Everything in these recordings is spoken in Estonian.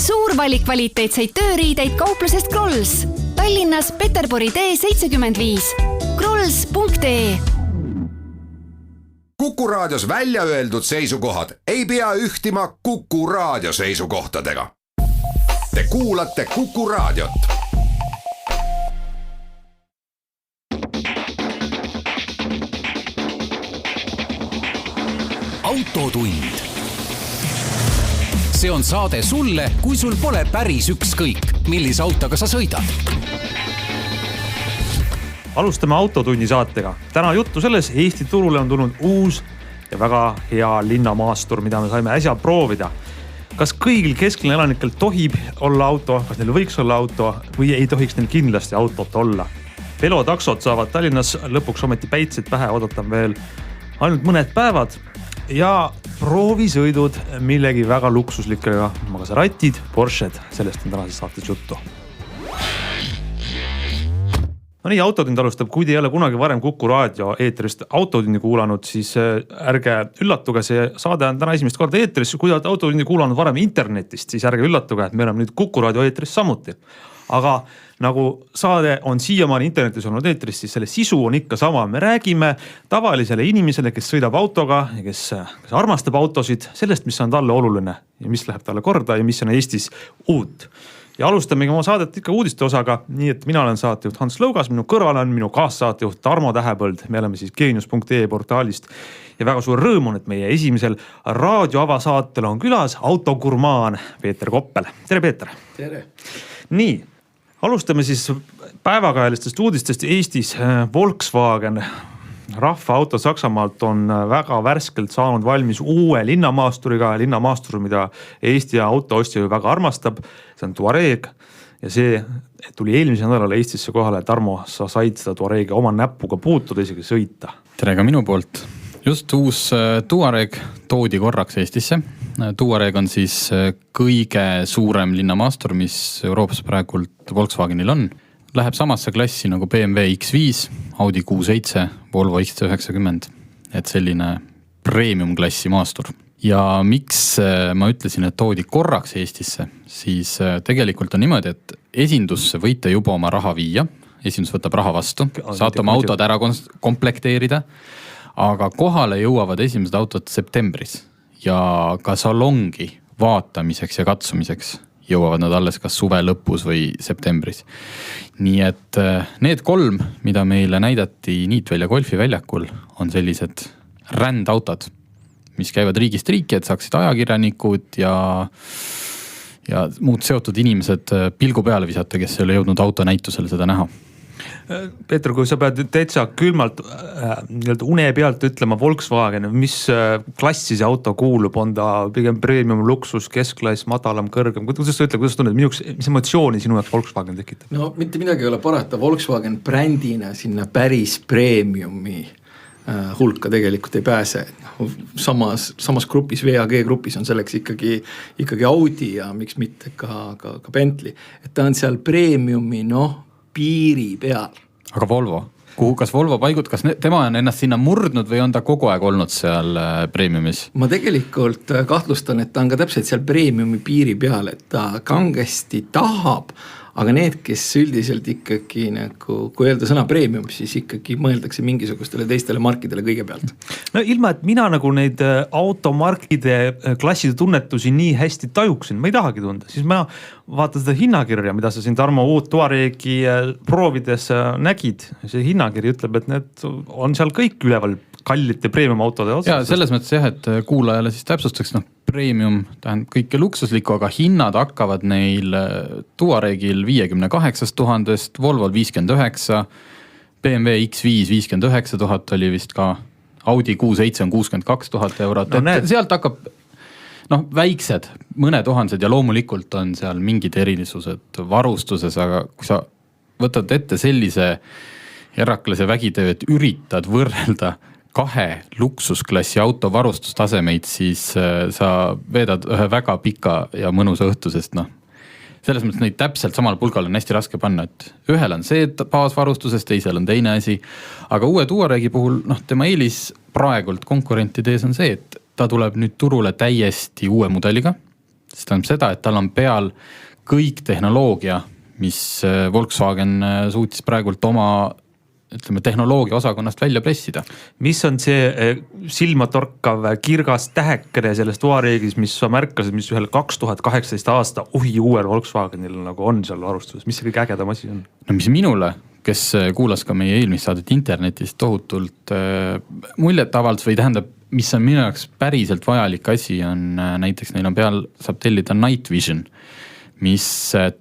Suur valik kvaliteetseid tööriideid kauplusest Krolls. Tallinnas Peterburi tee 75. Krolls.ee. Kuku Raadios välja öeldud seisukohad ei pea ühtima Kuku Raadio seisukohtadega. Te kuulate Kuku Raadiot. Autotund. See on saade sulle, kui sul pole päris ükskõik, millise autoga sa sõidad. Alustame Autotunni saatega. Täna juttu selles, Eesti turule on tulnud uus ja väga hea linnamaastur, mida me saime äsja proovida. Kas kõigil kesklinna elanikel tohib olla auto, kas neil võiks olla auto või ei tohiks neil kindlasti autot olla? Velotaksod saavad Tallinnas lõpuks ometi päitsed pähe, odotan veel ainult mõned päevad ja proovisõidud millegi väga luksuslikega, Maseratid, Porsched, sellest on tänases saates juttu. No nii, Autotund alustab, kui te ei ole kunagi varem Kuku Raadio eetrist Autotundi kuulanud, siis ärge üllatuge, see saade on täna esimest korda eetris. Kui olete Autotundi kuulanud varem internetist, siis ärge üllatuge, et me oleme nüüd Kuku Raadio eetris samuti. Aga nagu saade on siiamaani internetis olnud eetris, siis selle sisu on ikka sama. Me räägime tavalisele inimesele, kes sõidab autoga ja kes armastab autosid, sellest, mis on talle oluline ja mis läheb talle korda ja mis on Eestis uut. Ja alustamegi oma saadet ikka uudiste osaga, nii et mina olen saatejuht Hans Lõugas, minu kõrval on minu kaassaatejuht Tarmo Tähepõld. Me oleme siis Geenius.ee portaalist ja väga suur rõõm on, et meie esimesel raadioavasaatel on külas autogurmaan Peeter Koppel. Tere, Peeter! Tere! Nii, alustame siis päevakajalistest uudistest. Eestis Volkswagen rahvaauto Saksamaalt on väga värskelt saanud valmis uue linnamaasturiga. Linnamaastur, mida Eesti autoostja ju väga armastab, see on Touareg ja see tuli eelmise nädalal Eestisse kohale. Tarmo, sa said seda Touaregi oma näpuga puutuda, isegi sõita. Tere ka minu poolt. Just uus Touareg toodi korraks Eestisse. Touareg on siis kõige suurem linnamaastur, mis Euroopas praegult Volkswagenil on. Läheb samasse klassi nagu BMW X5, Audi Q7, Volvo XC90. Et selline premium klassi maastur. Ja miks ma ütlesin, et toodi korraks Eestisse, siis tegelikult on niimoodi, et esindusse võite juba oma raha viia. Esindus võtab raha vastu, saate oma autod ära komplekteerida, aga kohale jõuavad esimesed autod septembris ja ka salongi vaatamiseks ja katsumiseks jõuavad nad alles kas suve lõpus või septembris. Nii et need 3, mida meile näidati Niitvälja golfiväljakul, on sellised rändautod, mis käivad riigist riiki, et saaksid ajakirjanikud ja muud seotud inimesed pilgu peale visata, kes ei ole jõudnud autonäitusele seda näha. Peeter, kui sa pead täitsa külmalt une pealt ütlema Volkswagen, mis klassi see auto kuulub, on ta pigem premium, luksus, keskklass, madalam, kõrgem? Kuidas sa ütled, kuidas tunned, mis emotsiooni sinu jaoks Volkswagen tekitab? No mitte midagi ei ole parata, Volkswagen brändina sinna päris premiumi hulka tegelikult ei pääse. Samas grupis, VAG grupis on selleks ikkagi Audi ja miks mitte ka Bentley. Et ta on seal premiumi, piiri peal. Aga Volvo? Kas Volvo paigut, kas tema on ennast sinna murdnud või on ta kogu aeg olnud seal premiumis? Ma tegelikult kahtlustan, et ta on ka täpselt seal premiumi piiri peal, et ta kangesti tahab, aga need, kes üldiselt ikkagi, kui öelda sõna premium, siis ikkagi mõeldakse mingisugustele teistele markidele kõigepealt. No ilma, et mina neid automarkide klasside tunnetusi nii hästi tajuksin, ma ei tahagi tunda, siis ma vaatan seda hinnakirja, mida sa siin Tarmo uut Touaregi proovides nägid. See hinnakiri ütleb, et need on seal kõik üleval kallite premium autode otsas. Ja selles mõttes jah, et kuulajale siis täpsustaks, premium tähendab kõike luksuslikku, aga hinnad hakkavad neil Touaregil 58 000, Volvol 59, BMW X5 59 000 oli vist ka, Audi Q7 on 62 000 eurot. Sealt hakkab väiksed, mõne tuhansed ja loomulikult on seal mingid erilisused varustuses, aga kui sa võtad ette sellise eraklase vägitöö, et üritad võrrelda 2 luksusklassi auto varustustasemeid, siis sa veedad ühe väga pika ja mõnusa õhtu, sest selles mõttes neid täpselt samal pulgal on hästi raske panna, et ühel on see baasvarustuses, teisel on teine asi, aga uue Touaregi puhul tema eelis praegult konkurentide ees on see, et ta tuleb nüüd turule täiesti uue mudeliga, See tähendab seda, et tal on peal kõik tehnoloogia, mis Volkswagen suutis praegult oma tehnoloogia osakonnast välja pressida. Mis on see silmatorkav kirgas tähekene selles Touaregis, mis sa märkasid, mis ühel 2018 aasta uuel Volkswagenil nagu on seal varustuses? Mis see kõik ägedam asi on? No mis minule, kes kuulas ka meie eelmist saadet internetis tohutult muljet avaldas või tähendab, mis on minu jaoks päriselt vajalik asi, on näiteks neil on peal, saab tellida Night Vision, mis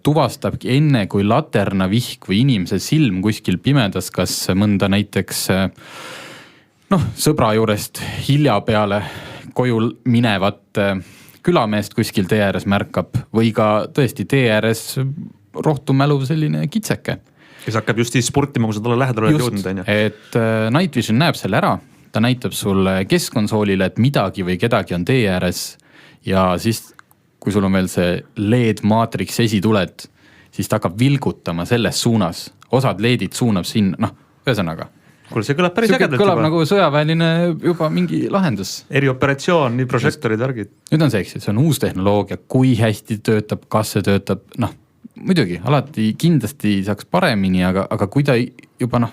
tuvastabki enne, kui laternavihk või inimese silm kuskil pimedas, kas mõnda näiteks sõbra juurest hilja peale koju minevat külameest kuskil tee ääres märkab või ka tõesti tee ääres rohtumäluv selline kitseke. Kes hakkab just siis sportima, kui sa talle lähedal oled jõudnud. Et Night Vision näeb selle ära, ta näitab sulle keskkonsoolile, et midagi või kedagi on tee ääres ja siis kui sul on veel see LED maatriks esituled, siis ta hakkab vilgutama selles suunas. Osad LEDid suunab sinna, ühesõnaga. Kuule, see kõlab päris ägedalt kõlab juba. Nagu sõjaväeline juba mingi lahendus. Erioperatsioon, nii prožektorid, värgid. Nüüd on see, see on uus tehnoloogia, kui hästi töötab, kas see töötab, muidugi, alati kindlasti saaks paremini, aga kui ta juba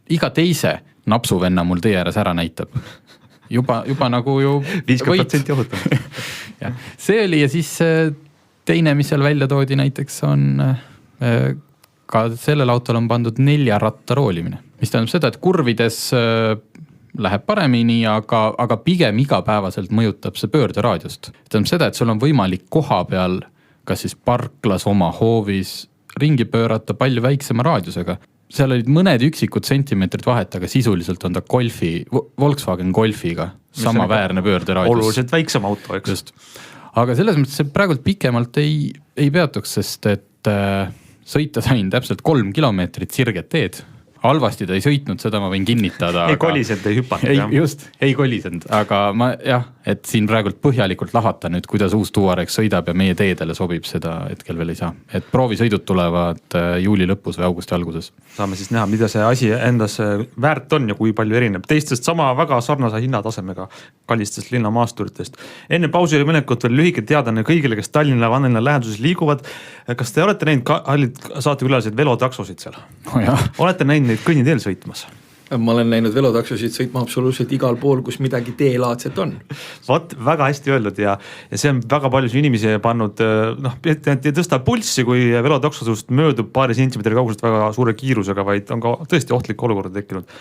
iga teise napsuvenna mul tee ääres ära näitab, juba nagu ju 50% ohutam. See oli ja siis teine, mis seal välja toodi näiteks on ka sellel autol on pandud 4 ratta roolimine, mis tähendab seda, et kurvides läheb paremini, aga pigem igapäevaselt mõjutab see pöörderaadiost. Tähendab seda, et sul on võimalik koha peal, kas siis parklas oma hoovis ringi pöörata palju väiksema raadiusega. Seal olid mõned üksikud sentimeetrid vahet, aga sisuliselt on ta Volkswagen Golfiga sama väärne pöörderaadius. Oluliselt väiksem auto, eks. Just. Aga selles mõttes see praegult pikemalt ei peatuks, sest et sõita sain täpselt 3 kilomeetrit sirget teed. Halvasti ta ei sõitnud, seda ma võin kinnitada. Ei kolisend, ei hüpanud. Just, ei kolisend, aga et siin praegult põhjalikult lahata nüüd, kuidas uus Touareg sõidab ja meie teedele sobib, seda hetkel veel ei saa. Et proovisõidud tulevad juuli lõpus või augusti alguses. Saame siis näha, mida see asi endas väärt on ja kui palju erineb. Teistest sama väga sarnase hinnatasemega kallistest linnamaasturitest. Enne pausi oli minekut veel lühike teadane kõigile, kes Tallinna Vannelinna läheduses liiguvad. Kas te olete näinud saatekülalised velotaksosid seal? Olete näinud neid kõnniteel sõitmas? Ma olen näinud velotaksosid sõitma absoluutselt igal pool, kus midagi teelaadset on. Vot, väga hästi öeldud ja see on väga palju inimesi pannud, ei tõsta pulssi, kui velotaksosust möödub paari sentimeetri kauguselt väga suure kiirusega, vaid on ka tõesti ohtlik olukorda tekkinud.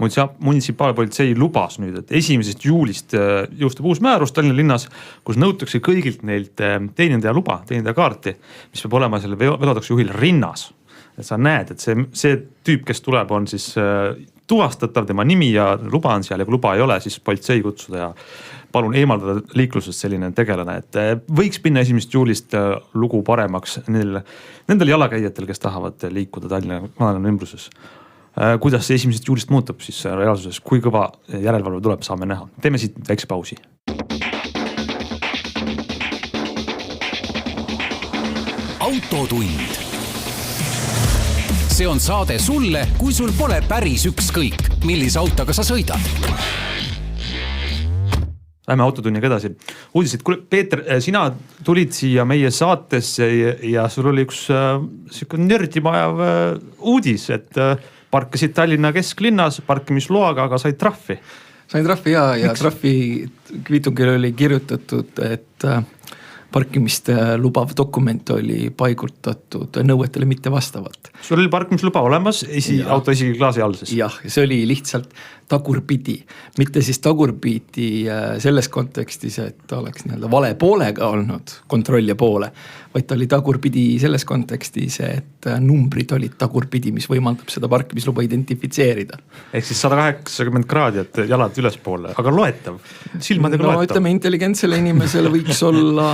Munitsipaalpolitsei lubas nüüd, et 1. juulist jõustub uus määrus Tallinna linnas, kus nõutakse kõigilt neilt teenindaja luba, teenindaja kaarti, mis peab olema selle velotakso juhil rinnas. Et sa näed, et see tüüp, kes tuleb, on siis tuvastatav tema nimi ja luba on seal ja kui luba ei ole, siis politsei kutsuda ja palun eemaldada liiklusest selline tegelane, et võiks minna 1. juulist lugu paremaks nendel jalakäijatel, kes tahavad liikuda Tallinna ümbruses. Kuidas see 1. juulist muutub siis reaalsuses, kui kõva järelevalve tuleb, saame näha. Teeme siit väikse pausi. Autotund. See on saade sulle, kui sul pole päris ükskõik, millise autoga sa sõidad. Lähme autotunniga edasi. Uudisid, Peeter, sina tulid siia meie saatesse ja sul oli üks nördimajav uudis, et parkasid Tallinna kesklinnas parkimisloaga, aga said trahvi. Sain trahvi ja trahvi kviitungil oli kirjutatud, et parkimist lubav dokument oli paigutatud nõuetele mitte vastavalt. Sul oli parkimisluba olemas, auto esiklaasi all siis? Jah, see oli lihtsalt tagurpidi. Mitte siis tagurpidi selles kontekstis, et oleks vale poolega olnud kontrollija poole, vaid ta oli tagurpidi selles kontekstis, et numbrid olid tagurpidi, mis võimaldab seda parkimisluba identifitseerida. Ehk siis 180 kraadi, et jalad ülespoole, aga loetav, silmadega loetav. Ütleme, intelligentsele inimesele võiks olla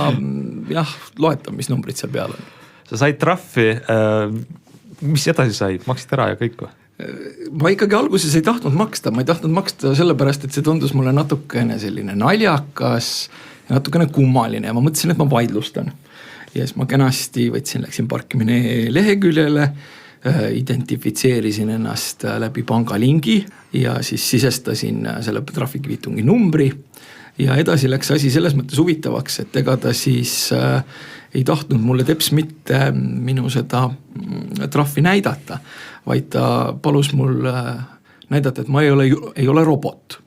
loetav, mis numbrid seal peal on. Sa said trahvi, mis edasi sai, maksid ära ja kõik või? Ma ikkagi alguses ei tahtnud maksta, ma ei tahtnud maksta sellepärast, et see tundus mulle natukene selline naljakas ja natukene kummaline ja ma mõtlesin, et ma vaidlustan. Ja siis ma kenasti läksin parkimine leheküljele, identifitseerisin ennast läbi pangalingi ja siis sisestasin selle trahvikviitungi numbri ja edasi läks asi selles mõttes huvitavaks, et ega ta siis ei tahtnud mulle teps mitte minu seda trahvi näidata, vaid ta palus mul näidata, et ma ei ole robot.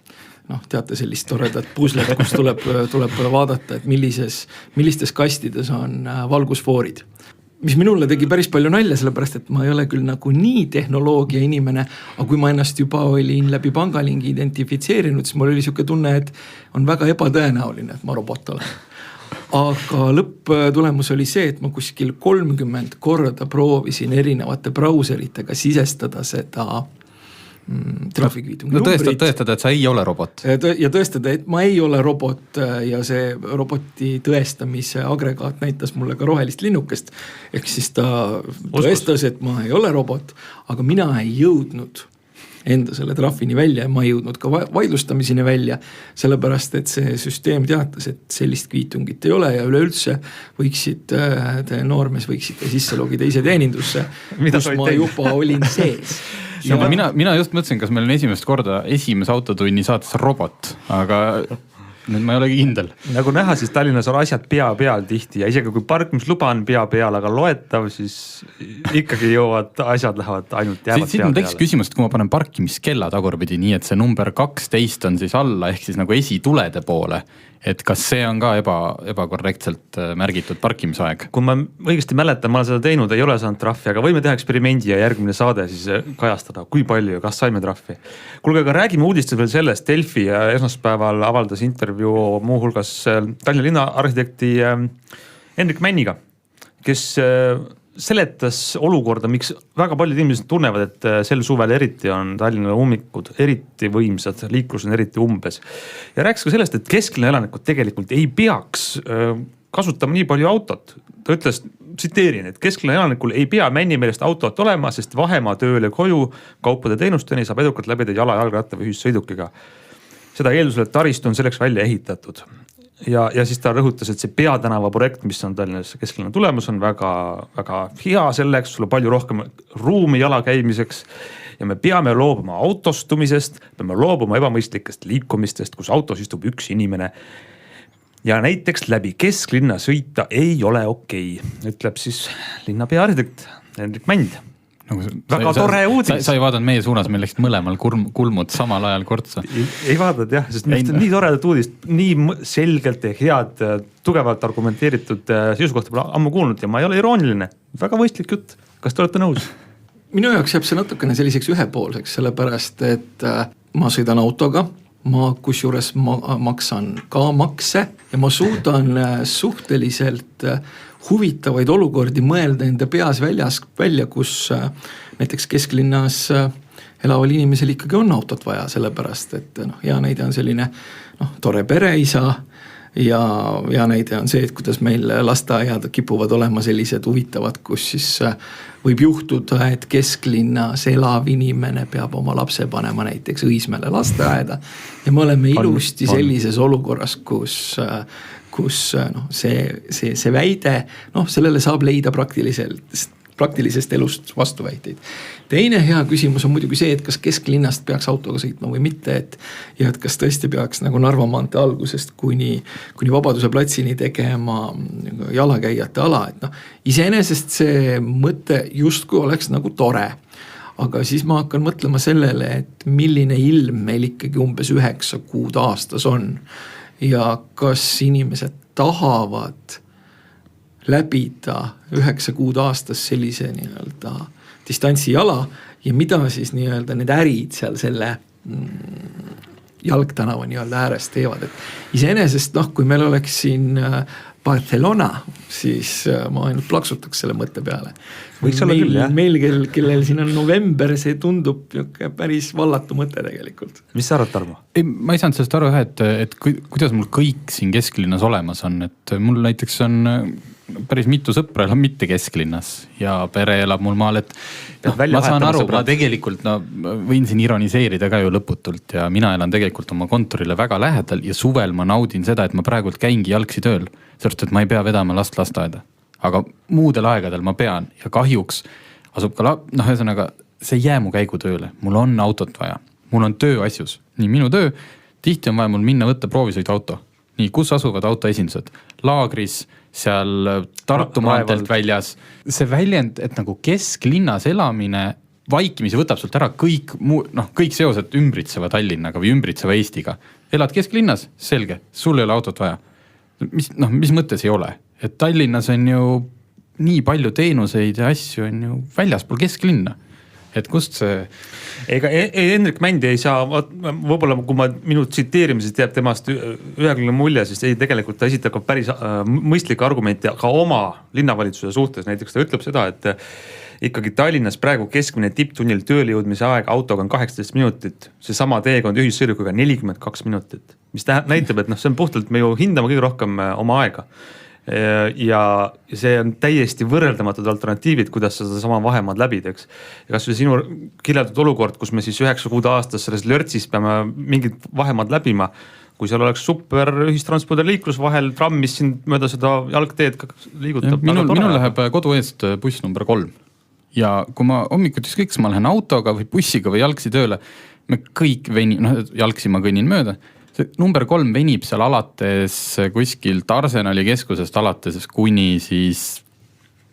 Teate sellist toredat puslet, kus tuleb vaadata, et millistes kastides on valgusfoorid. Mis minule tegi päris palju nalja, sellepärast, et ma ei ole küll nagu nii tehnoloogia inimene, aga kui ma ennast juba olin läbi pangalingi identifitseerinud, siis mul oli siuke tunne, et on väga ebatõenäoline, et ma robot olen. Aga lõpptulemus oli see, et ma kuskil 30 korda proovisin erinevate brauseritega sisestada seda trahvikviitungi numbrit. Tõestada, et sa ei ole robot. Ja tõestada, et ma ei ole robot ja see roboti tõestamise agregaat näitas mulle ka rohelist linnukest. Ehk siis ta tõestas, et ma ei ole robot, aga mina ei jõudnud enda selle trahvini välja ja ma ei jõudnud ka vaidlustamiseni välja, sellepärast, et see süsteem teatas, et sellist kviitungit ei ole ja üleüldse te noormees võiksite sisse logida ise teenindusse, kus ma juba olin sees. Ja mina just mõtlesin, kas meil on esimest korda esimese autotunni saates robot, aga nüüd ma ei olegi kindel. Nagu näha, siis Tallinnas on asjad pea peal tihti ja isegi kui parkimisluba on pea peal, aga loetav, siis ikkagi asjad lähevad ainult jäävad siit on tekkis küsimus, et kui ma panen parkimiskella tagurpidi nii, et see number 12 on siis alla ehk siis nagu esitulede poole, et kas see on ka ebakorrektselt märgitud parkimisaeg? Kui ma õigesti mäletan, ma olen seda teinud, ei ole saanud trahvi, aga võime teha eksperimendi ja järgmine saade siis kajastada, kui palju ja kas saime trahvi. Kuulge, aga räägime uudistes veel sellest. Delfi esmaspäeval avaldas intervjuu muuhulgas Tallinna linna arhitekti Hendrik Männiga, kes seletas olukorda, miks väga paljud inimesed tunnevad, et sel suvel eriti on Tallinna ummikud eriti võimsad, liiklus on eriti umbes. Ja rääkis ka sellest, et kesklinna elanikud tegelikult ei peaks kasutama nii palju autot. Ta ütles, tsiteerin, et kesklinna elanikul ei pea Männi meelest autot olema, sest vahemaa tööle koju kaupade teenusteni saab edukalt läbida jalgratta või ühissõidukiga. Seda eeldusel, et taristu on selleks välja ehitatud. Ja siis ta rõhutas, et see peatänava projekt, mis on Tallinnas kesklinna tulemus, on väga, väga hea selleks, sul on palju rohkem ruumi jala käimiseks ja me peame loobuma autostumisest, peame loobuma ebamõistlikest liikumistest, kus autos istub üks inimene. Ja näiteks läbi kesklinna sõita ei ole okei, ütleb siis linnapea arhitekt Hendrik Mänd. Väga tore uudis. Sa ei vaadanud meie suunas, meil läksid mõlemal kulmud samal ajal kortsa. Ei vaadanud jah, sest nii toredat uudist, nii selgelt ja head, tugevalt argumenteeritud seisukohta pole ammu kuulnud ja ma ei ole irooniline. Väga mõistlik jutt. Kas te olete nõus? Minu jaoks jääb see natukene selliseks ühepoolseks, sellepärast, et ma sõidan autoga, ma kusjuures maksan ka makse ja ma suudan suhteliselt huvitavaid olukordi mõelda enda peas välja, kus näiteks kesklinnas elaval inimesel ikkagi on autot vaja, sellepärast, et hea näide on selline tore pereisa ja hea näide on see, et kuidas meil lasteaiad kipuvad olema sellised huvitavad, kus siis võib juhtuda, et kesklinnas elav inimene peab oma lapse panema näiteks Õismäele lasteaeda ja me oleme ilusti sellises olukorras, kus see väide, sellele saab leida praktilisest elust vastuväiteid. Teine hea küsimus on muidugi see, et kas kesklinnast peaks autoga sõitma või mitte, ja et kas tõesti peaks nagu Narva maantee algusest kuni Vabaduse platsini tegema jalakäijate ala, et iseenesest see mõte justkui oleks nagu tore, aga siis ma hakkan mõtlema sellele, et milline ilm meil ikkagi umbes 9 kuud aastas on ja kas inimesed tahavad läbida 9 kuud aastas sellise nii-öelda distantsi jala ja mida siis nii-öelda need ärid seal selle jalgtänava nii-öelda ääres teevad. Et iseenesest kui meil oleks siin Barcelona, siis ma ainult plaksutaks selle mõtte peale. Meil, kellel siin on november, see tundub päris vallatu mõte tegelikult. Mis sa arvad, Tarmo? Ma ei saanud sellest aru, et kuidas mul kõik siin kesklinnas olemas on, et mul näiteks on päris mitu sõpra elab mitte kesklinnas ja pere elab mul maal, et ma saan aru, ma tegelikult võin siin ironiseerida ka ju lõputult ja mina elan tegelikult oma kontorile väga lähedal ja suvel ma naudin seda, et ma praegult käingi jalgsi tööl, sest et ma ei pea vedama lasteaeda. Aga muudel aegadel ma pean ja kahjuks asub ka, ühesõnaga, see ei jää mu käigu tööle, mul on autot vaja, mul on tööasjus, nii minu töö, tihti on vaja mul minna võtta proovisõiduauto. Nii, kus asuvad autoesindused? Laagris, seal Tartu maanteelt väljas. See väljend, et nagu kesklinnas elamine vaikimisi võtab sult ära kõik seosed ümbritseva Tallinnaga või ümbritseva Eestiga. Elad kesklinnas? Selge, sul ei ole autot vaja. Mis mõttes ei ole? Et Tallinnas on ju nii palju teenuseid ja asju on ju väljaspool kesklinna. Et kust see... Ega Hendrik Mändi ei saa, võib-olla kui ma minu tsiteerimisest jääb temast ühekülgne mulje, siis ei tegelikult ta esitab ka päris mõistlikke argumente ka oma linnavalitsuse suhtes. Näiteks ta ütleb seda, et ikkagi Tallinnas praegu keskmine tipptunnil tööle jõudmise aeg autoga on 18 minutit. See sama teekond ühissõidukiga 42 minutit. Mis näitab, et see on puhtalt me ju hindame kõige rohkem oma aega. Ja see on täiesti võrreldamatud alternatiivid, kuidas seda sama vahemaad läbi teeks. Ja kas või sinu kirjeldatud olukord, kus me siis 9 kuud aastas selles lörtsis peame mingid vahemaad läbima, kui seal oleks super ühistranspordi liiklus vahel, tramm, mis sind mööda seda jalgteed liigutab. Minul läheb kodu eest buss number 3. Ja kui ma hommikuti ükskõik, ma lähen autoga või bussiga või jalgsi tööle, me kõik jalgsi ma kõnnin mööda. See number 3 venib seal alates kuskilt Arsenali keskusest alates kuni siis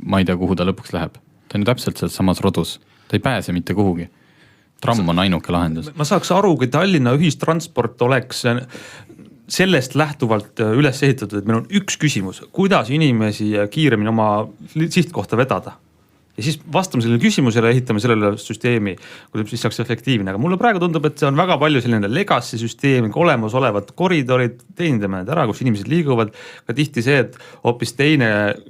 ma ei tea, kuhu ta lõpuks läheb. Ta on ju täpselt seal samas rodus. Ta ei pääse mitte kuhugi. Tramm on ainuke lahendus. Ma saaks aru, kui Tallinna ühistransport oleks sellest lähtuvalt üles ehitatud, et meil on üks küsimus, kuidas inimesi kiiremini oma sihtkohta vedada. Ja siis vastame sellele küsimusele, ehitame sellele süsteemi, kuidas siis saaks efektiivne. Aga mulle praegu tundub, et see on väga palju selline legacy süsteem, olemas olevad koridorid, teenindame need ära, kus inimesed liiguvad. Ka tihti see, et hoopis teine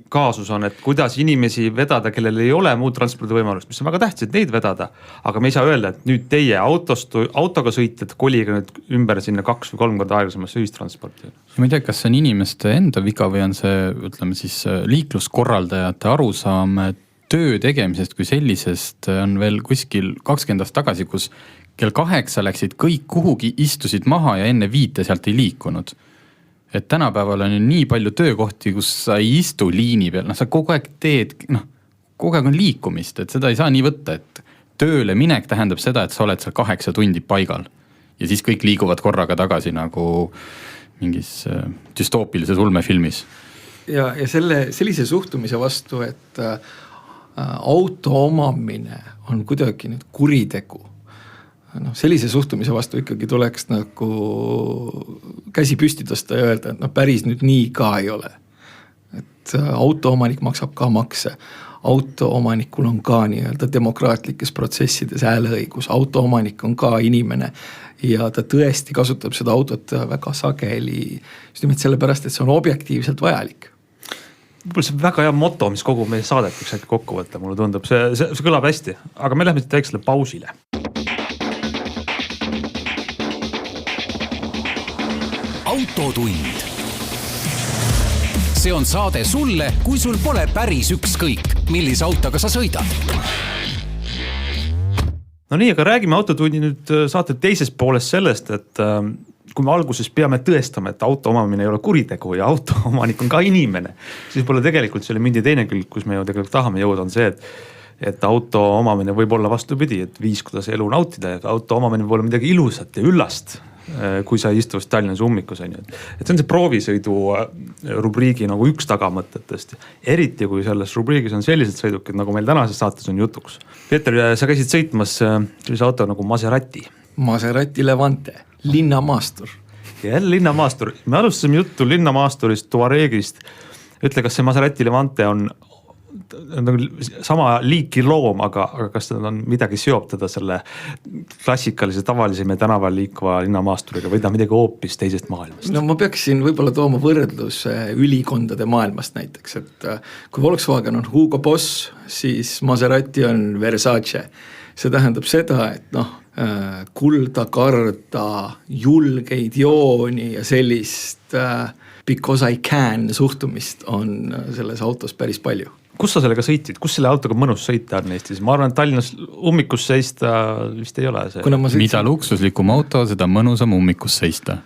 kaasus on, et kuidas inimesi vedada, kellel ei ole muud transpordivõimalust, mis on väga tähtis, et neid vedada. Aga me ei saa öelda, et nüüd teie autoga sõitjad koliga nüüd ümber sinna 2 või 3 korda aeglasemasse ühistransporti. Ma ei tea, kas see on inimeste enda viga või on see, ütleme siis, liikluskorraldajate arusaam, töö tegemisest kui sellisest on veel kuskil 20 aastat tagasi, kus kell 8 läksid kõik kuhugi, istusid maha ja enne 5 sealt ei liikunud. Et tänapäeval on nii palju töökohti, kus sa ei istu liini peal, sa kogu aeg teed, kogu aeg on liikumist, et seda ei saa nii võtta, et tööle minek tähendab seda, et sa oled seal 8 tundi paigal ja siis kõik liiguvad korraga tagasi nagu mingis düstoopilises ulmefilmis. Ja sellise suhtumise vastu, et auto omamine on kuidagi nüüd kuritegu. Sellise suhtumise vastu ikkagi tuleks nagu käsi püsti tõsta ja öelda, et päris nüüd nii ka ei ole. Et autoomanik maksab ka makse. Autoomanikul on ka nii-öelda demokraatlikes protsessides hääleõigus. Autoomanik on ka inimene ja ta tõesti kasutab seda autot väga sageli just nimelt sellepärast, et see on objektiivselt vajalik. Võib-olla see väga hea moto, mis kogu meie saadet võiks äkki kokku võtta, mulle tundub. See kõlab hästi, aga me lähme väiksele pausile. Autotund. See on saade sulle, kui sul pole päris ükskõik, millise autoga sa sõidad. No nii, aga räägime autotundi nüüd saate teises poolest sellest, et kui me alguses peame tõestama, et auto omamine ei ole kuritegu ja auto omanik on ka inimene, siis pole tegelikult selle mündi teine külg, kus me ju tegelikult tahame jõuda, on see, et auto omamine võib olla vastupidi, et viis, kuidas elu nautida ja auto omamine võib olla midagi ilusat ja üllast, kui sa istuvast Tallinnas ummikus on. Et see on see proovisõidu rubriigi nagu üks tagamõtetest. Eriti kui selles rubriigis on sellised sõidukid, nagu meil tänases saates on jutuks. Peeter, sa käisid sõitmas sellise auto nagu Maserati. Maserati Levante, linnamaastur. Ja jälle linnamaastur. Me alustasime juttu linnamaasturist, Tuaregist. Ütle, kas see Maserati Levante on sama liiki loom, aga kas seda on midagi seoptada selle klassikalise tavalise meie tänaval liikuva linnamaasturiga või ta midagi hoopis teisest maailmast? No ma peaksin võib-olla tooma võrdlus ülikondade maailmast näiteks, et kui Volkswagen on Hugo Boss, siis Maserati on Versace. See tähendab seda, et kulda, karda, julgeid jooni ja sellist because I can suhtumist on selles autos päris palju. Kus sa sellega sõitid? Kus selle autoga mõnus sõita on Eestis? Ma arvan, et Tallinnas ummikus seista vist ei ole see. Mida luksuslikum auto, seda mõnusam ummikus seista.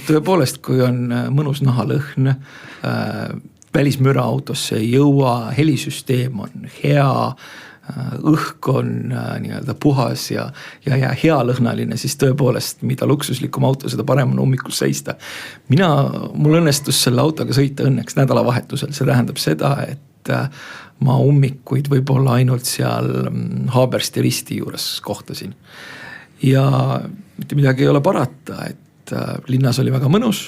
Tõepoolest, kui on mõnus nahalõhn, välismüra autosse ei jõua, helisüsteem on hea, õhk on nii-öelda puhas ja hea lõhnaline, siis tõepoolest, mida luksuslikum auto, seda parem on ummikus seista. Mul õnnestus selle autoga sõita õnneks nädalavahetusel, see tähendab seda, et ma ummikuid võib-olla ainult seal Haabersti risti juures kohtasin. Ja mitte midagi ei ole parata, et linnas oli väga mõnus,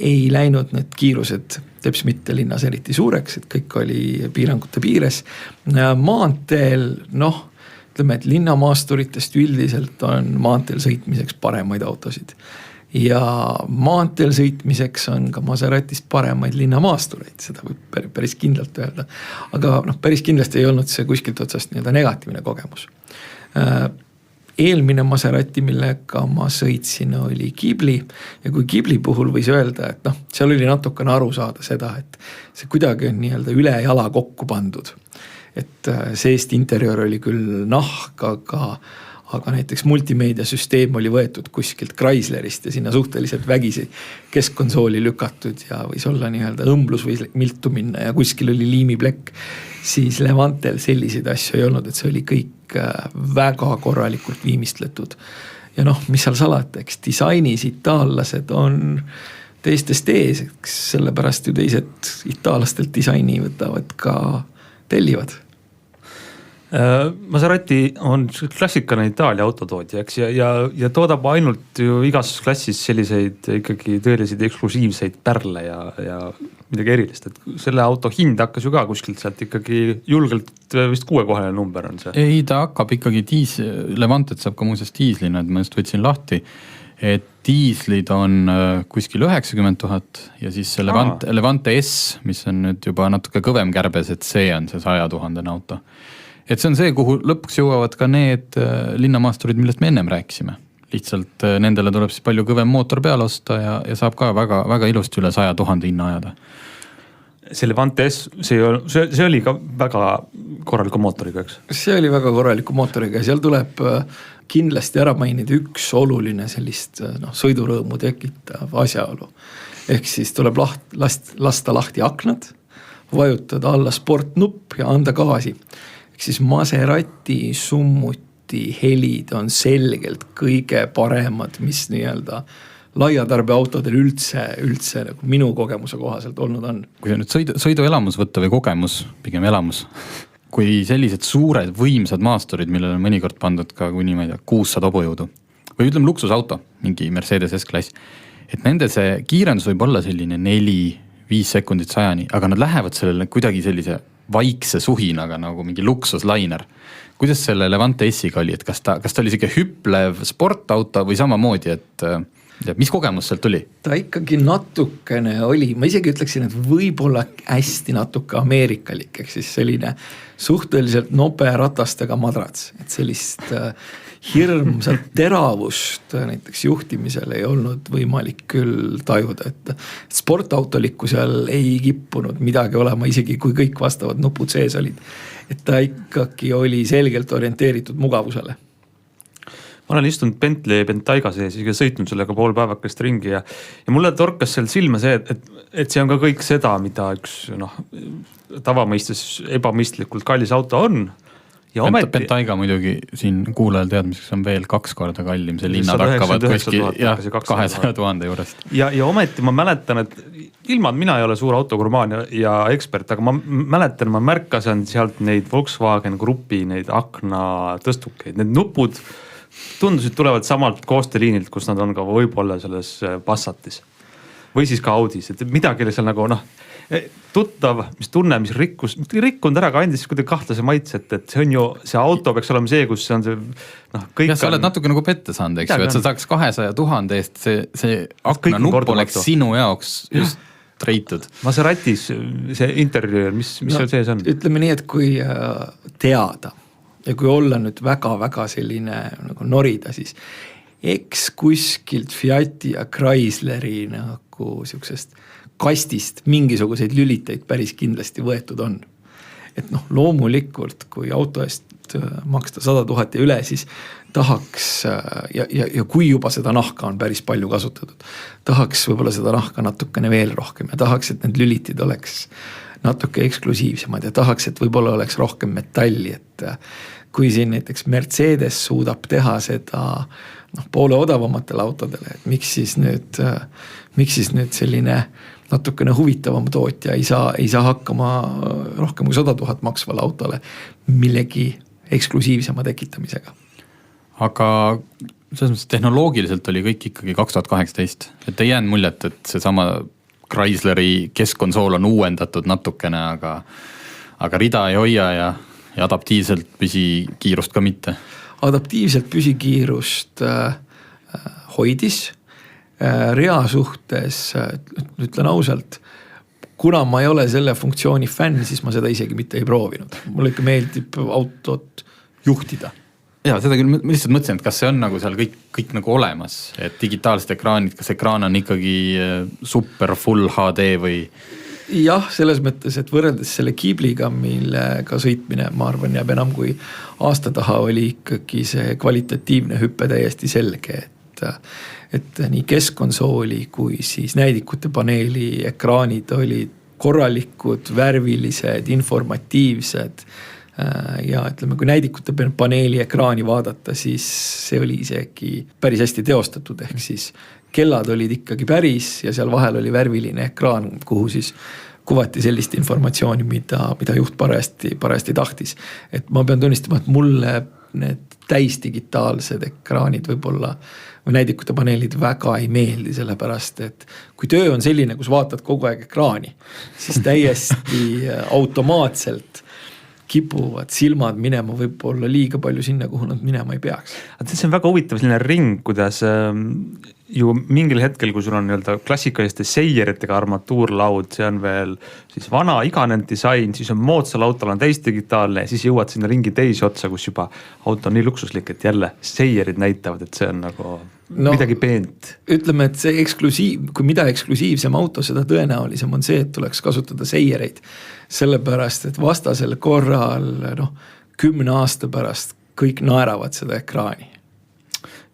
ei läinud need kiirused teps mitte linnas eriti suureks, et kõik oli piirangute piires. Maanteel, ütleme, et linnamaasturitest üldiselt on maanteel sõitmiseks paremaid autosid. Ja maanteel sõitmiseks on ka Maseratist paremaid linnamaastureid, seda võib päris kindlalt öelda. Aga päris kindlasti ei olnud see kuskilt otsast nii-öelda negatiivne kogemus. Eelmine Maserati, millega ma sõitsin, oli Ghibli ja kui Ghibli puhul võis öelda, et seal oli natukene aru saada seda, et see kuidagi on nii-öelda üle jala kokku pandud. Et seest interjöör oli küll nahk, aga näiteks multimeediasüsteem oli võetud kuskilt Chryslerist ja sinna suhteliselt vägisi keskkonsooli lükatud ja võis olla nii-öelda õmblus või miltu minna ja kuskil oli liimiplekk, siis Levantel selliseid asju ei olnud, et see oli kõik väga korralikult viimistletud. Ja mis seal salata, eks disainis itaallased on teistest ees, eks sellepärast ju teised itaallastelt disaini võtavad ka tellivad. Maserati on klassikaline Itaalia autotootja, eks, ja toodab ainult ju igas klassis selliseid ikkagi tõeliseid eksklusiivseid pärle ja midagi erilist, et selle auto hind hakkas ju ka kuskilt sealt ikkagi julgelt vist 6-kohaline number on see. Ei, ta hakkab ikkagi Levantet saab ka muuseas diislina, et ma just võtsin lahti, et diislid on kuskil 90 000 ja siis see Levante S, mis on nüüd juba natuke kõvem kärbes, et see on see 100 000 auto. Et see on see, kuhu lõpuks jõuavad ka need linnamaasturid, millest me ennem rääkisime. Lihtsalt nendele tuleb siis palju kõvem mootor peale osta ja saab ka väga, väga ilusti üle 100 000 hinna ajada. See Levante S, see oli ka väga korraliku mootoriga, eks? See oli väga korraliku mootoriga ja seal tuleb kindlasti ära mainida üks oluline sellist sõidurõõmu tekitav asjaolu. Ehk siis tuleb lasta lahti aknad, vajutada alla sportnupp ja anda gaasi. Ehk siis Maserati summuti helid on selgelt kõige paremad, mis nii-öelda laiatarbeautodel üldse nagu minu kogemuse kohaselt olnud on. Kui see nüüd sõiduelamus võtta või kogemus, pigem elamus, kui sellised suured võimsad maasturid, millele on mõnikord pandud ka kuni 600 hobujõudu või ütleme luksusauto, mingi Mercedes S-klass, et nende see kiirendus võib olla selline 4-5 sekundit 100-ni, aga nad lähevad sellele kuidagi sellise vaikse suhinaga nagu mingi luksuslainer. Kuidas selle Levante S-iga oli, et kas ta oli siuke hüplev sportauto või samamoodi, et mis kogemus sealt tuli? Ta ikkagi natukene oli, ma isegi ütleksin, et võib-olla hästi natuke ameerikalik, ehk siis selline suhteliselt nope ratastega madrats, et sellist hirmsat teravust näiteks juhtimisel ei olnud võimalik küll tajuda, et sportautolikku seal ei kippunud midagi olema, isegi kui kõik vastavad nupud sees olid. Et ta ikkagi oli selgelt orienteeritud mugavusele. Ma olen istunud Bentley Bentayga sees ja sõitnud sellega pool päevakast ringi ja mulle torkas seal silma see, et see on ka kõik seda, mida üks tavamõistes ebamõistlikult kallis auto on. Ja Bentayga muidugi siin kuulajal teadmiseks on veel 2 korda kallim, see linnad hakkavad kuskil 200 000 juurest. Ja ometi ma mäletan, et ilma mina ei ole suur autogurmaan ja ekspert, aga ma märkasin sealt neid Volkswagen grupi, neid akna tõstukeid, need nupud tundusid tulevad samalt koostööliinilt, kus nad on ka võib-olla selles Passatis või siis ka Audis, et midagi oli seal nagu tuttav, mis tunne, mis rikkunud ära ka andis kuidagi kahtlase maitset, et see on ju, see auto peaks olema see, kus see on see kõik. Ja sa oled natuke nagu pette saanud, eks ju, et sa saaks 200 000 eest see akna nupp oleks sinu jaoks just treitud. Maseratis see interjöör, mis seal sees on? Ütleme nii, et kui teada ja kui olla nüüd väga-väga selline nagu norida, siis eks kuskilt Fiati ja Chrysleri nagu siuksest kastist mingisuguseid lüliteid päris kindlasti võetud on. Et loomulikult, kui auto eest maksta 100 000 ja üle, siis tahaks ja kui juba seda nahka on päris palju kasutatud, tahaks võib-olla seda nahka natukene veel rohkem ja tahaks, et need lülitid oleks natuke eksklusiivsemad ja tahaks, et võib-olla oleks rohkem metalli, et kui siin näiteks Mercedes suudab teha seda poole odavamatele autodele, et miks siis nüüd selline natukene huvitavam tootja ei saa hakkama rohkem kui 100 000 maksvale autole millegi eksklusiivsema tekitamisega. Aga selles mõttes tehnoloogiliselt oli kõik ikkagi 2018, et ei jäänud muljet, et seesama Chrysleri keskkonsool on uuendatud natukene, aga rida ei hoia ja adaptiivselt püsikiirust ka mitte. Adaptiivselt püsikiirust hoidis rea suhtes, ütlen ausalt, kuna ma ei ole selle funktsiooni fänn, siis ma seda isegi mitte ei proovinud. Mulle ikka meeldib autot juhtida. Ja seda küll, ma lihtsalt mõtlesin, et kas see on nagu seal kõik nagu olemas, et digitaalsed ekraanid, kas ekraan on ikkagi super full HD või? Jah, selles mõttes, et võrreldes selle Kiibliga, millega sõitmine, ma arvan, jääb enam kui aasta taha, oli ikkagi see kvalitatiivne hüppe täiesti selge, et nii keskkonsooli kui siis näidikute paneeli ekraanid olid korralikud, värvilised, informatiivsed ja ütleme, kui näidikute paneeli ekraani vaadata, siis see oli isegi päris hästi teostatud, ehk siis kellad olid ikkagi päris ja seal vahel oli värviline ekraan, kuhu siis kuvati sellist informatsiooni, mida juht parajasti tahtis. Et ma pean tunnistama, et mulle need täisdigitaalsed ekraanid võib-olla või näidikute paneelid väga ei meeldi, sellepärast, et kui töö on selline, kus vaatad kogu aeg ekraani, siis täiesti automaatselt kipuvad silmad minema võib-olla liiga palju sinna, kuhu nad minema ei peaks. See on väga huvitav selline ring, kuidas ju mingil hetkel, kui sul on klassikaliste seieritega armatuurlaud, see on veel siis vana iganenud disain, siis on moodsal autol on täisdigitaalne ja siis jõuad sinna ringi teisi otsa, kus juba auto on nii luksuslik, et jälle seierid näitavad, et see on nagu midagi peent. Ütleme, et see kui mida eksklusiivsem auto, seda tõenäolisem on see, et tuleks kasutada seiereid. Sellepärast, et vastasel korral 10 aasta pärast kõik naeravad seda ekraani.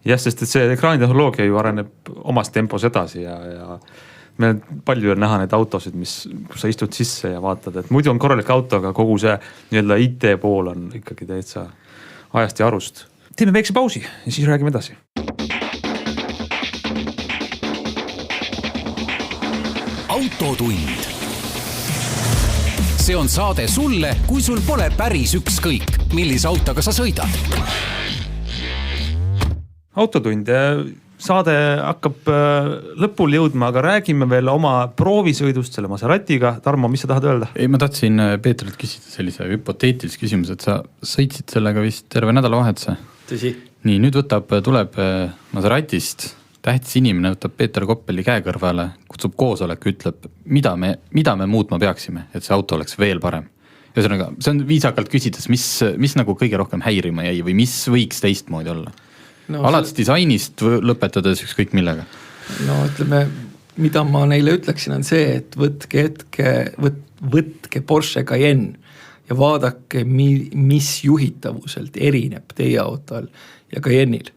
Jah, sest et see ekraanitehnoloogia ju areneb omas tempos edasi ja meil on palju näha neid autosid, kus sa istud sisse ja vaatad, et muidu on korralik auto, aga kogu see IT pool on ikkagi täitsa ajast ja arust. Teeme väikse pausi ja siis räägime edasi. Autotund. See on saade sulle, kui sul pole päris ükskõik, millise autoga sa sõidad. Autotund, saade hakkab lõpul jõudma, aga räägime veel oma proovisõidust selle Maseratiga. Tarmo, mis sa tahad öelda? Ei, ma tahtsin Peetrilt küsida sellise hüpoteetilise küsimuse, et sa sõitsid sellega vist terve nädalavahetuse. Tõsi. Nii, nüüd tuleb Maseratist tähtis inimene, võtab Peeter Koppeli käe kõrvale, kutsub koosoleku, ütleb, mida me muutma peaksime, et see auto oleks veel parem. Ühesõnaga, see on viisakalt küsides, mis nagu kõige rohkem häirima jäi või mis võiks teistmoodi olla? Alates disainist lõpetades ükskõik millega? Ütleme, mida ma neile ütleksin on see, et võtke Porsche Cayenne ja vaadake, mis juhitavuselt erineb teie autol ja Cayenne'il.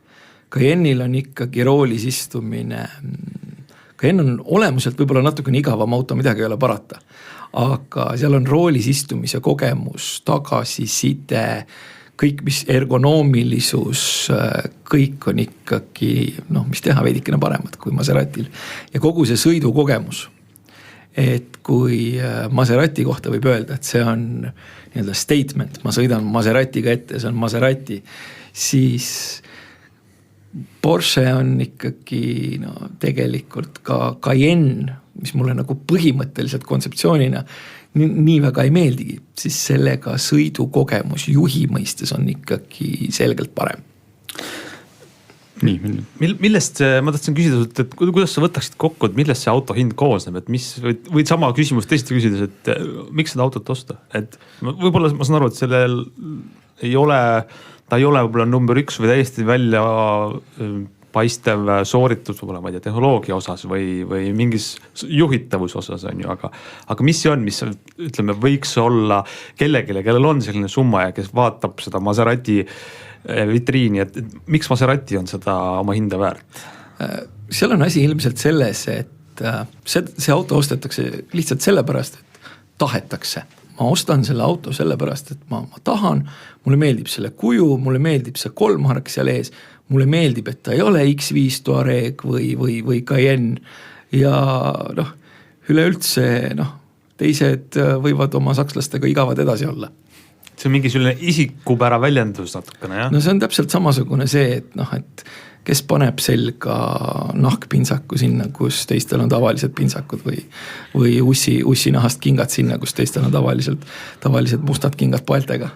Cayenne'il on ikkagi roolis istumine, Cayenne on olemuselt võib-olla natukene igavam auto, midagi ei ole parata, aga seal on roolis istumise kogemus, tagasiside, kõik mis ergonoomilisus, kõik on ikkagi, mis teha veidikene paremat kui Maseratil ja kogu see sõidukogemus, et kui Maserati kohta võib öelda, et see on statement, ma sõidan Maseratiga ette, see on Maserati, siis Porsche on ikkagi tegelikult ka Cayenne, mis mulle nagu põhimõtteliselt kontseptsioonina nii väga ei meeldigi, siis sellega sõidukogemus juhi mõistes on ikkagi selgelt parem. Nii, millest, ma tahtsin küsida, et kuidas sa võtaksid kokku, et millest see auto hind koosneb, et või sama küsimus teiste küsides, et miks seda autot osta? Et võib-olla ma saan aru, et sellel ta ei ole võib-olla number 1 või täiesti välja paistev sooritus võib-olla, ma ei tea, tehnoloogia osas või mingis juhitavuse osas on ju, aga mis see on, mis ütleme, võiks olla kellelegi, kellel on selline summa ja kes vaatab seda Maserati vitriini, et miks Maserati on seda oma hinda väärt? Seal on asi ilmselt selles, et see auto ostetakse lihtsalt sellepärast, et tahetakse. Ma ostan selle auto sellepärast, et ma tahan, mulle meeldib selle kuju, mulle meeldib see kolmhark seal ees, mulle meeldib, et ta ei ole X5 Touareg või Cayenne ja üleüldse teised võivad oma sakslastega igavad edasi olla. See on mingi selline isikupära väljendus natukene, jah? No see on täpselt samasugune see, et kes paneb selga nahkpintsaku sinna, kus teistel on tavalised pintsakud või ussinahast kingad sinna, kus teistel on tavalised mustad kingad paeltega.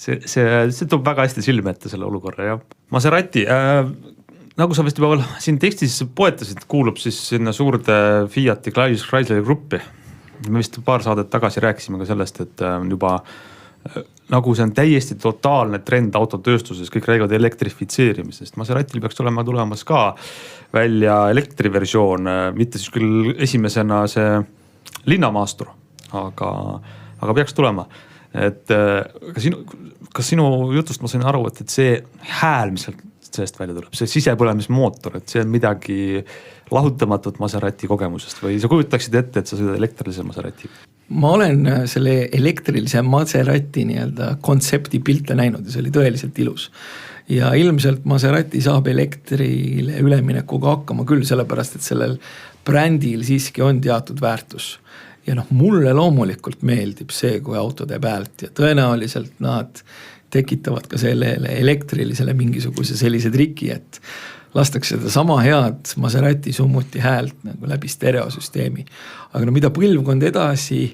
See toob väga hästi silme ette selle olukorra, jah. Maserati, nagu sa vist juba siin tekstis poetasid, kuulub siis sinna suurde Fiati Chrysleri gruppi. Me vist paar saadet tagasi rääkisime ka sellest, et juba nagu see on täiesti totaalne trend autotööstuses, kõik räägivad elektrifitseerimisest. Maseratil peaks tulemas ka välja elektriversioon, mitte siis küll esimesena see linnamaastur, aga peaks tulema. Et kas sinu jutust ma sain aru, et see hääl, mis sellest välja tuleb, see sisepõlemismootor, et see on midagi lahutamatut Maserati kogemusest või sa kujutaksid ette, et sa sõidad elektrilise Maserati? Ma olen selle elektrilise Maserati kontsepti pilte näinud ja see oli tõeliselt ilus. Ja ilmselt Maserati saab elektrile üleminekuga hakkama küll, sellepärast et sellel brändil siiski on teatud väärtus. Ja mulle loomulikult meeldib see, kui auto teeb häält ja tõenäoliselt nad tekitavad ka sellele elektrilisele mingisuguse sellise triki, et lastakse seda sama head Maserati summuti häält nagu läbi stereosüsteemi. Aga mida põlvkond edasi,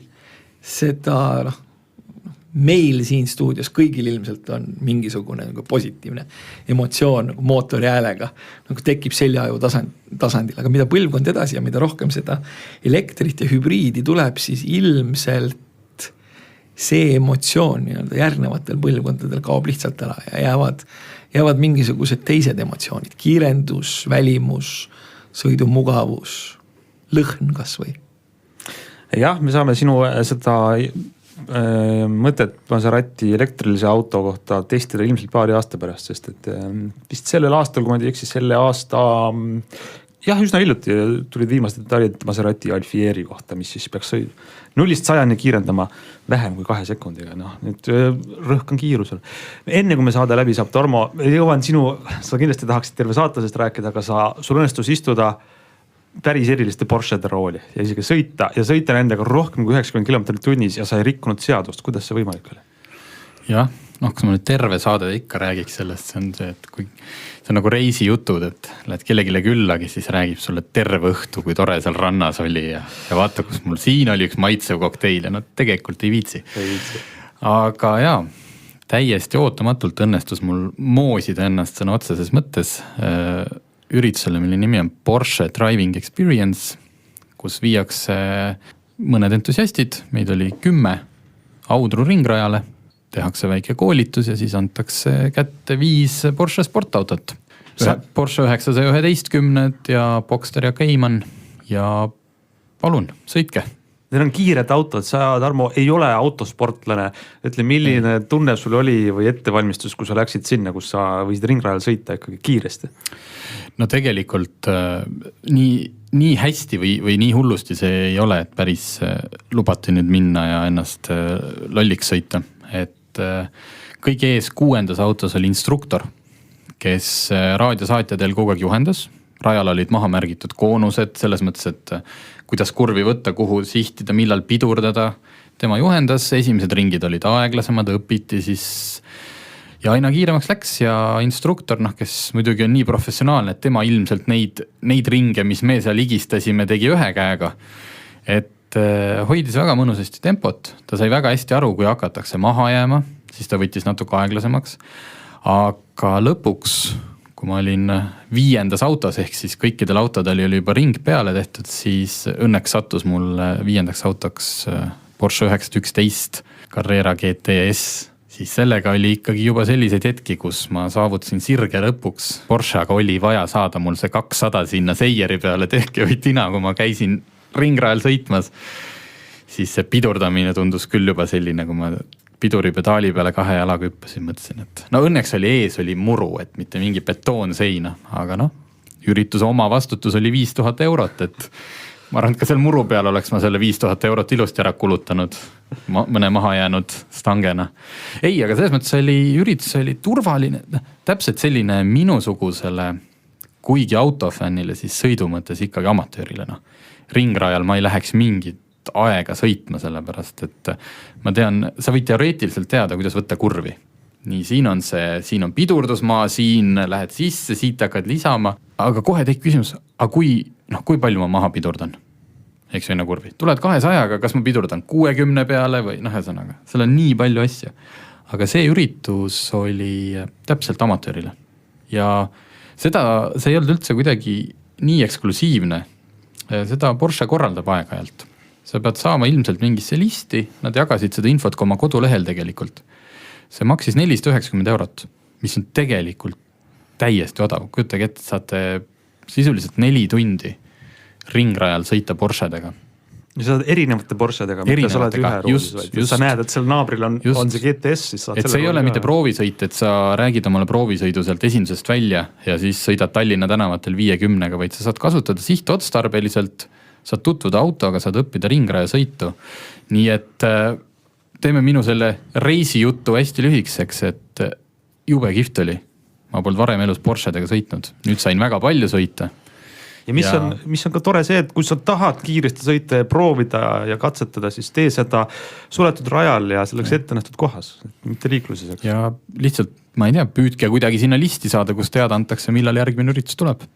seda meil siin stuudios kõigil ilmselt on mingisugune nagu positiivne emotsioon nagu mootori häälega, nagu tekib seljaaju tasandil. Aga mida põlvkond edasi ja mida rohkem seda elektrit ja hübriidi tuleb, siis ilmselt see emotsioon järgnevatel põlvkondadel kaob lihtsalt ära ja jäävad mingisugused teised emotsioonid, kiirendus, välimus, sõidumugavus, lõhn kas või. Jah, me saame sinu seda mõtet Maserati elektrilise auto kohta testida ilmselt paari aasta pärast, sest et vist sellel aastal, kui ma ei eksi, selle aasta üsna hiljuti tulid viimased detailid Maserati Alfieri kohta, mis siis peaks 0-100 kiirendama vähem kui 2 sekundiga. Nüüd rõhk on kiirusel. Enne kui me saada läbi saab, Tarmo, jõuan sa kindlasti tahaksid terve saatasest rääkida, aga sul õnnestus istuda päris eriliste Porschede rooli ja isegi sõita nendega rohkem kui 90 km tunnis ja sa ei rikkunud seadust. Kuidas see võimalik oli? Jah, kas ma nüüd terve saade ikka räägiks sellest, see on see, et kui see on nagu reisijutud, et lähed kellegile küllagi, siis räägib sulle terve õhtu, kui tore seal rannas oli ja vaata, kus mul siin oli üks maitsev kokteil ja tegelikult ei viitsi. Aga jaa, täiesti ootamatult õnnestus mul moosida ennast sõna otseses mõttes üritusele, mille nimi on Porsche Driving Experience, kus viiakse mõned entusiastid, meid oli 10 Audru ringrajale, tehakse väike koolitus ja siis antakse kätte 5 Porsche sportautot. Porsche 911 ja Boxster ja Cayman ja palun, sõitke. Need on kiired autod, sa, Tarmo, ei ole autosportlane. Ütle, milline tunne sul oli või ettevalmistus, kui sa läksid sinna, kus sa võisid ringrajal sõita ikkagi kiiresti? No tegelikult nii hästi või nii hullusti see ei ole, et päris lubati nüüd minna ja ennast lolliks sõita. Et kõige ees 6. autos oli instruktor, kes raadiosaatjadel kogu aeg juhendas. Rajal olid maha märgitud koonused selles mõttes, et kuidas kurvi võtta, kuhu sihtida, millal pidurdada. Tema juhendas, esimesed ringid olid aeglasemad, õpiti siis ja aina kiiremaks läks ja instruktor, kes muidugi on nii professionaalne, et tema ilmselt neid ringe, mis me seal igistasime, tegi ühe käega. Et hoidis väga mõnusasti tempot, ta sai väga hästi aru, kui hakatakse maha jääma, siis ta võttis natuke aeglasemaks. Aga lõpuks, kui ma olin 5. autos, ehk siis kõikidel autodel oli juba ring peale tehtud, siis õnneks sattus mul 5. autoks Porsche 911 Carrera GTS. siis sellega oli ikkagi juba selliseid hetki, kus ma saavutasin sirge lõpuks. Porsche, aga oli vaja saada mul see 200 sinna Seieri peale, tehke või tina, kui ma käisin ringrajal sõitmas. Siis see pidurdamine tundus küll juba selline, kui ma piduripedaali peale 2 jalaga hüppasin, mõtlesin, et no õnneks oli ees oli muru, et mitte mingi betoonseina, aga noh, ürituse oma vastutus oli 5000 eurot, et ma arvan, et ka seal muru peal oleks ma selle 5000 eurot ilusti ära kulutanud mõne maha jäänud stangena. Ei, aga selles mõttes üritus oli turvaline, täpselt selline minusugusele, kuigi autofännile siis sõidu mõttes ikkagi amatöörile. Ringrajal ma ei läheks mingit aega sõitma sellepärast, et ma tean, sa võid teoreetiliselt teada, kuidas võtta kurvi. Nii, siin on pidurdusmaa, siin lähed sisse, siit hakkad lisama, aga kohe teik küsimus, aga kui palju ma maha pidurdan? Eks ju enne kurvi. Tuled 200-ga, kas ma pidurdan 60 peale või ühesõnaga, seal on nii palju asja. Aga see üritus oli täpselt amatöörile. Ja see ei olnud üldse kuidagi nii eksklusiivne. Seda Porsche korraldab aeg-ajalt. Sa pead saama ilmselt mingisse listi, nad jagasid seda infot ka oma kodulehel tegelikult. See maksis 490 eurot, mis on tegelikult täiesti odav. Kujutage ette, saate sisuliselt 4 tundi ringrajal sõita Porschedega. Ja sa oled erinevate Porschedega, mitte sa oled ühe roolis, vaid sa näed, et seal naabril on see GTS, siis saad et see ei ole mitte proovisõit, et sa räägid omale proovisõidu sealt esimesest välja ja siis sõidad Tallinna tänavatel 50-ga, vaid sa saad kasutada sihtotstarbeliselt, saad tutvuda autoga, saad õppida ringraja sõitu. Nii et teeme minu selle reisijuttu hästi lühikseks, et jube kihvt oli. Ma polnud varem elus Porschedega sõitnud. Nüüd sain väga palju sõita. Ja mis on ka tore see, et kui sa tahad kiiresti sõita ja proovida ja katsetada, siis tee seda suletud rajal ja selleks ette nähtud kohas, mitte liikluses. Ja lihtsalt, ma ei tea, püüdke kuidagi sinna listi saada, kus teada antakse, millal järgmine üritus tuleb.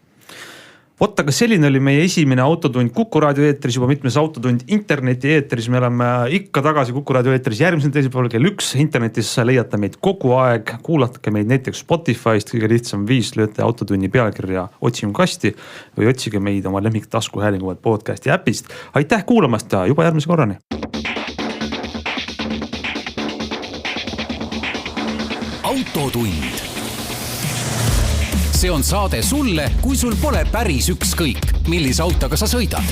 Vot, aga selline oli meie esimene autotund Kuku raadio eetris, juba mitmes autotund interneti eetris. Me oleme ikka tagasi Kuku raadio eetris järgmisel teisipäeval kell 1. Internetis leiate meid kogu aeg, kuulatke meid näiteks Spotify'st, kõige lihtsam viis, lööte autotunni pealkirja otsimkasti või otsige meid oma lemmik taskuhäälinguvad podcasti äpist. Aitäh kuulamast ja juba järgmise korrani. Autotund. See on saade sulle, kui sul pole päris ükskõik, millise autoga sa sõidad.